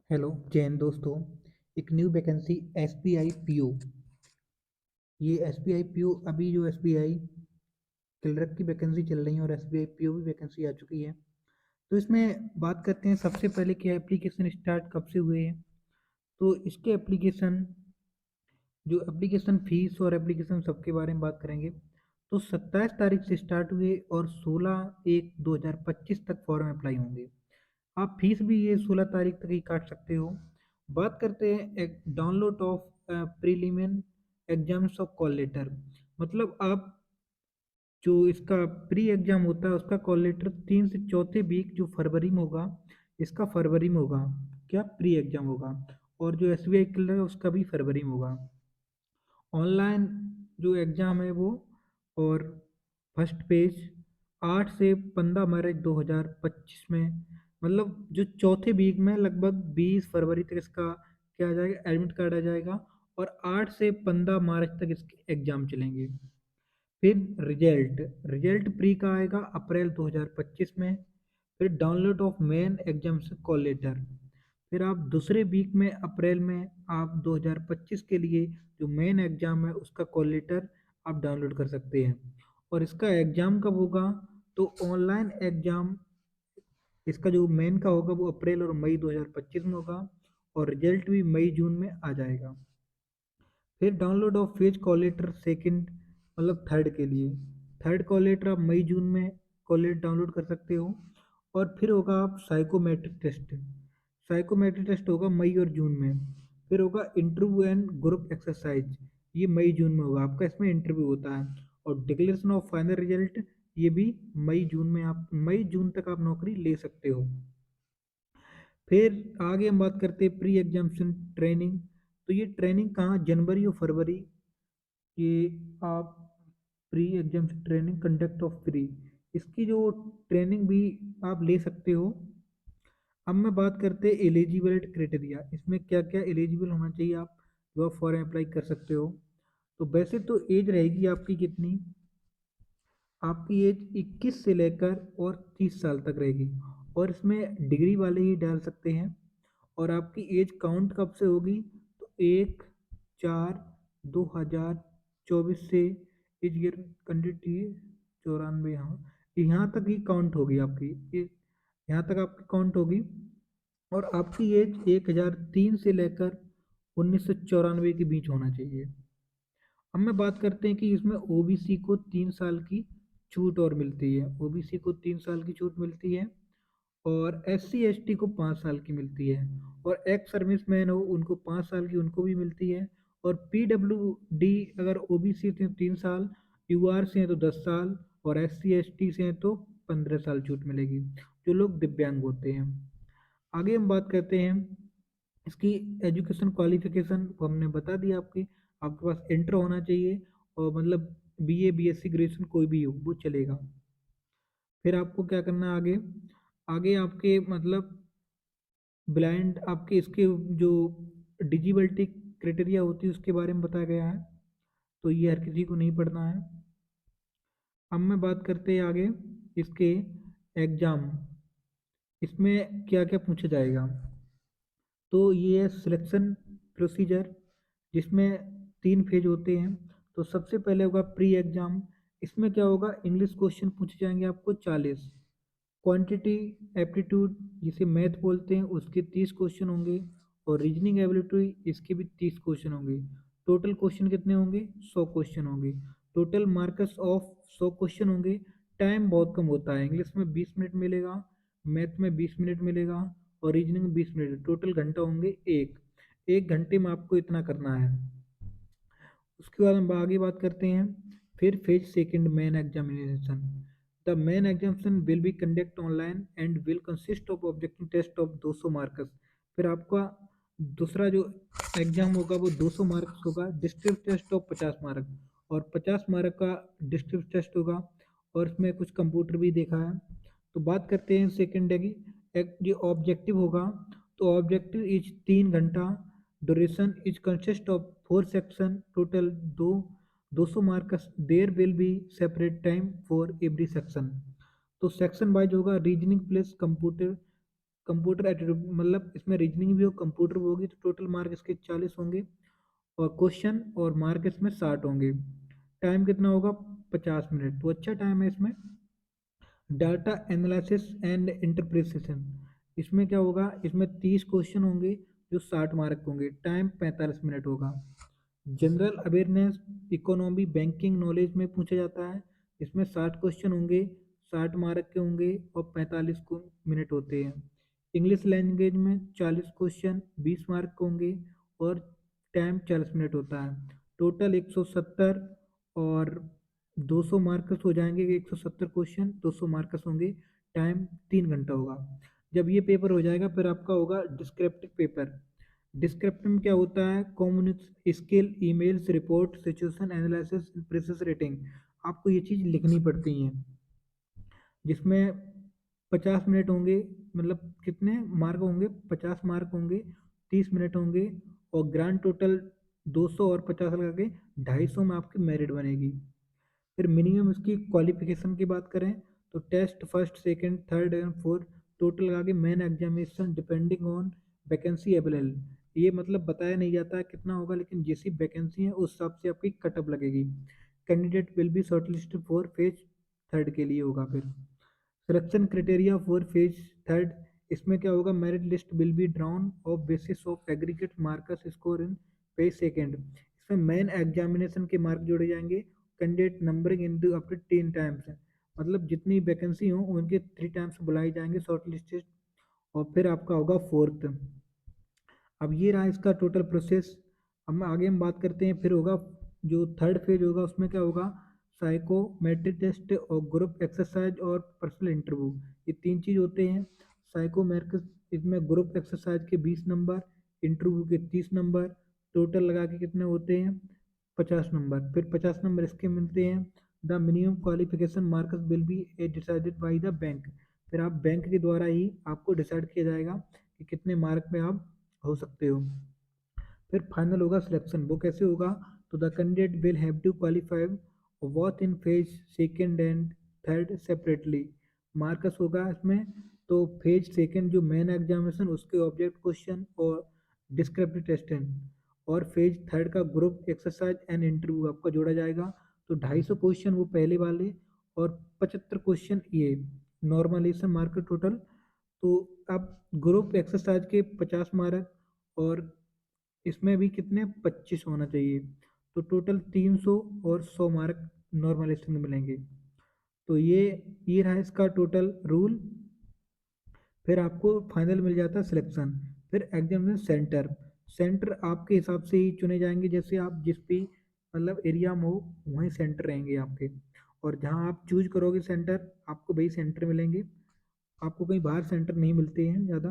Hello Jain दोस्तों। एक new vacancy S B I P O. ये S B I P O अभी जो एस बी आई क्लर्क की वैकेंसी चल रही है और S B I P O भी वैकेंसी आ चुकी है। तो इसमें बात करते हैं सबसे पहले कि एप्लीकेशन स्टार्ट कब से हुए हैं। तो इसके एप्लीकेशन जो एप्लीकेशन फीस और एप्लीकेशन सबके बारे में बात करेंगे। तो 27 तारीख से स्टार्ट हुए और 16/1/2025 तक फॉर्म अप्लाई होंगे। आप फीस भी ये 16 तारीख तक ही काट सकते हो। बात करते हैं एक download of prelim exams of call letter. मतलब आप जो इसका प्री एग्जाम होता है उसका कॉल लेटर 3 से 4 वीक जो फरवरी में होगा, इसका फरवरी में होगा। क्या प्री एग्जाम होगा। और जो एस बी आई क्लियर है उसका भी फरवरी में होगा। ऑनलाइन जो एग्ज़ाम है वो। और फर्स्ट पेज 8 से 15 मार्च 2025 में, मतलब जो चौथे वीक में लगभग 20 फरवरी तक इसका क्या आ जाएगा, एडमिट कार्ड आ जाएगा। और 8 से 15 मार्च तक इसके एग्ज़ाम चलेंगे। फिर रिजल्ट रिजल्ट प्री का आएगा अप्रैल 2025 में। फिर डाउनलोड ऑफ मेन एग्जाम से कॉल लेटर। फिर आप दूसरे वीक में अप्रैल में आप 2025 के लिए जो मेन एग्जाम है उसका कॉल लेटर आप डाउनलोड कर सकते हैं। और इसका एग्जाम कब होगा, तो ऑनलाइन एग्जाम इसका जो मेन का होगा वो अप्रैल और मई 2025 में होगा। और रिजल्ट भी मई जून में आ जाएगा। फिर download of phase call letter second, मतलब थर्ड के लिए। थर्ड कॉल लेटर आप मई जून में कॉल लेटर डाउनलोड कर सकते हो। और फिर होगा आप साइकोमेट्रिक टेस्ट। साइकोमेट्रिक टेस्ट होगा मई और जून में। फिर होगा इंटरव्यू एंड ग्रुप एक्सरसाइज, ये मई जून में होगा आपका, इसमें इंटरव्यू होता है। और डिक्लेरेशन ऑफ फाइनल रिजल्ट ये भी मई जून में, आप मई जून तक आप नौकरी ले सकते हो। फिर आगे हम बात करते हैं प्री एग्जामिनेशन ट्रेनिंग। तो ये ट्रेनिंग कहाँ, जनवरी और फरवरी, ये आप pre exam training conduct of pre, इसकी जो ट्रेनिंग भी आप ले सकते हो। अब मैं बात करते हैं एलिजिबिलिटी क्राइटेरिया, इसमें क्या क्या एलिजिबल होना चाहिए आप जो आप फॉर्म अप्लाई कर सकते हो। तो वैसे तो एज रहेगी आपकी कितनी, आपकी एज 21 से लेकर और 30 साल तक रहेगी। और इसमें डिग्री वाले ही डाल सकते हैं। और आपकी एज काउंट कब से होगी, तो 1/4/2024 से एज ईयर कैंडिडेट 94, यहाँ तक ही काउंट होगी आपकी एज, यहाँ तक आपकी काउंट होगी। और आपकी एज 1003 से लेकर 1994 के बीच होना चाहिए। अब मैं बात करते हैं कि इसमें ओबीसी को 3 साल की छूट और मिलती है, ओबीसी को 3 साल की छूट मिलती है। और एस सी एस टी को 5 साल की मिलती है। और एक्स सर्विस मैन हो उनको 5 साल की उनको भी मिलती है। और पी डब्ल्यू डी अगर ओ बी सी से 3 साल, यू आर से हैं तो 10 साल, और एस सी एस टी से हैं तो 15 साल छूट मिलेगी, जो लोग दिव्यांग होते हैं। आगे हम बात करते हैं इसकी एजुकेशन क्वालिफिकेशन, को हमने बता दिया आपकी, आपके पास इंटर होना चाहिए। और मतलब बीए बीएससी ग्रेजुएशन कोई भी हो वो चलेगा। फिर आपको क्या करना है आगे, आगे आपके मतलब ब्लाइंड आपके इसके जो डिजिबिलिटी क्राइटेरिया होती है उसके बारे में बताया गया है। तो ये हर किसी को नहीं पढ़ना है। अब मैं बात करते हैं आगे इसके एग्जाम, इसमें क्या क्या पूछा जाएगा। तो ये है सिलेक्शन प्रोसीजर, जिसमें 3 फेज होते हैं। तो सबसे पहले होगा प्री एग्जाम। इसमें क्या होगा, इंग्लिश क्वेश्चन पूछे जाएंगे आपको 40। क्वांटिटी एप्टीट्यूड जिसे मैथ बोलते हैं उसके 30 क्वेश्चन होंगे। और रीजनिंग एबिलिटी इसके भी 30 क्वेश्चन होंगे। टोटल क्वेश्चन कितने होंगे, 100 क्वेश्चन होंगे। टोटल मार्क्स ऑफ 100 क्वेश्चन होंगे। टाइम बहुत कम होता है, इंग्लिश में 20 मिनट मिलेगा, मैथ में 20 मिनट मिलेगा, और रीजनिंग में 20 मिनट, टोटल घंटा होंगे एक। एक घंटे में आपको इतना करना है। उसके बाद हम आगे बात करते हैं। फिर phase second main examination. The main examination will be conduct online and will consist of objective test of 200 marks. फिर आपका दूसरा जो एग्जाम होगा वो 200 मार्क्स होगा, डिस्क्रिप्टिव टेस्ट ऑफ 50 मार्क, और 50 मार्क का डिस्क्रिप्टिव टेस्ट होगा। और इसमें कुछ कंप्यूटर भी देखा है। तो बात करते हैं सेकेंड की, एक जो ऑब्जेक्टिव होगा, तो ऑब्जेक्टिव इज 3 घंटा। Duration is consist of 4 section, total 200 marks. There will be separate time for every section. तो सेक्शन वाइज होगा reasoning plus computer computer aptitude मतलब इसमें रीजनिंग भी हो कंप्यूटर भी होगी, तो टोटल मार्क इसके 40 होंगे, और क्वेश्चन और मार्क इसमें 60 होंगे। टाइम कितना होगा? 50 मिनट, तो अच्छा टाइम है इसमें। डाटा एनालिसिस एंड इंटरप्रिटेशन, इसमें क्या होगा? इसमें 30 क्वेश्चन होंगे जो 60 मार्क होंगे, टाइम 45 मिनट होगा। General awareness, economy, banking knowledge में पूछा जाता है, इसमें 60 क्वेश्चन होंगे, 60 मार्क के होंगे और 45 को मिनट होते हैं। इंग्लिश लैंग्वेज में 40 क्वेश्चन 20 मार्क के होंगे और टाइम 40 मिनट होता है। टोटल 170 और 200 मार्कस हो जाएंगे, 170 क्वेश्चन 200 मार्कस होंगे, टाइम 3 घंटा होगा। जब ये पेपर हो जाएगा फिर आपका होगा डिस्क्रिप्टिव पेपर। डिस्क्रिप्टिव में क्या होता है? Communication skill, emails, report, situation analysis, presses rating, आपको ये चीज़ लिखनी पड़ती हैं, जिसमें 50 मिनट होंगे, मतलब कितने मार्क होंगे? 50 मार्क होंगे, 30 मिनट होंगे, और ग्रांड टोटल 200 और 50 लगा के 250 में आपकी मेरिट बनेगी। फिर मिनिमम इसकी क्वालिफिकेशन की बात करें तो test first second third and fourth, total लगा के main examination depending on vacancy available, ये मतलब बताया नहीं जाता है कितना होगा, लेकिन जैसी वैकेंसी है उस हिसाब से आपकी कटअप लगेगी। Candidate will be shortlisted for phase third के लिए होगा। फिर selection criteria for phase third, इसमें क्या होगा? Merit list will be drawn of basis of aggregate marks score in phase second, इसमें मेन एग्जामिनेशन के मार्क जोड़े जाएंगे, candidate numbering into up to 10 times, मतलब जितनी वैकेंसी हो उनके 3 टाइम्स बुलाई जाएंगे शॉर्ट लिस्टेड। और फिर आपका होगा फोर्थ। अब ये रहा इसका टोटल प्रोसेस। अब आगे हम बात करते हैं, फिर होगा जो थर्ड फेज होगा उसमें क्या होगा? साइकोमेट्रिक टेस्ट और ग्रुप एक्सरसाइज और पर्सनल इंटरव्यू, ये 3 चीज़ होते हैं। साइकोमेट्रिक इसमें ग्रुप एक्सरसाइज के 20 नंबर, इंटरव्यू के 30 नंबर, टोटल लगा के कितने होते हैं? 50 नंबर। फिर 50 नंबर इसके मिलते हैं। The minimum qualification marks will be decided by the bank, फिर आप बैंक के द्वारा ही आपको डिसाइड किया जाएगा कि कितने मार्क में आप हो सकते हो। फिर फाइनल होगा सिलेक्शन, वो कैसे होगा? तो the candidate will have to qualify both in phase second and third separately, marks होगा इसमें। तो फेज सेकेंड जो मेन एग्जामिनेशन उसके ऑब्जेक्ट क्वेश्चन और डिस्क्रिप्टिव टेस्ट है, और फेज थर्ड का ग्रुप एक्सरसाइज एंड इंटरव्यू आपका जोड़ा जाएगा। तो 250 क्वेश्चन वो पहले वाले, और 75 क्वेश्चन ये नॉर्मलाइजेशन मार्क टोटल। तो अब ग्रुप एक्सरसाइज के 50 मार्क, और इसमें भी कितने? 25 होना चाहिए, तो टोटल 300 और 100 मार्क नॉर्मलाइजेशन में मिलेंगे। तो ये रहा इसका टोटल रूल। फिर आपको फाइनल मिल जाता है सिलेक्शन। फिर एग्जामिनेशन सेंटर, सेंटर आपके हिसाब से ही चुने जाएंगे, जैसे आप जिस भी मतलब एरिया में हो वहीं सेंटर रहेंगे आपके, और जहाँ आप चूज करोगे सेंटर आपको वही सेंटर मिलेंगे, आपको कहीं बाहर सेंटर नहीं मिलते हैं ज़्यादा।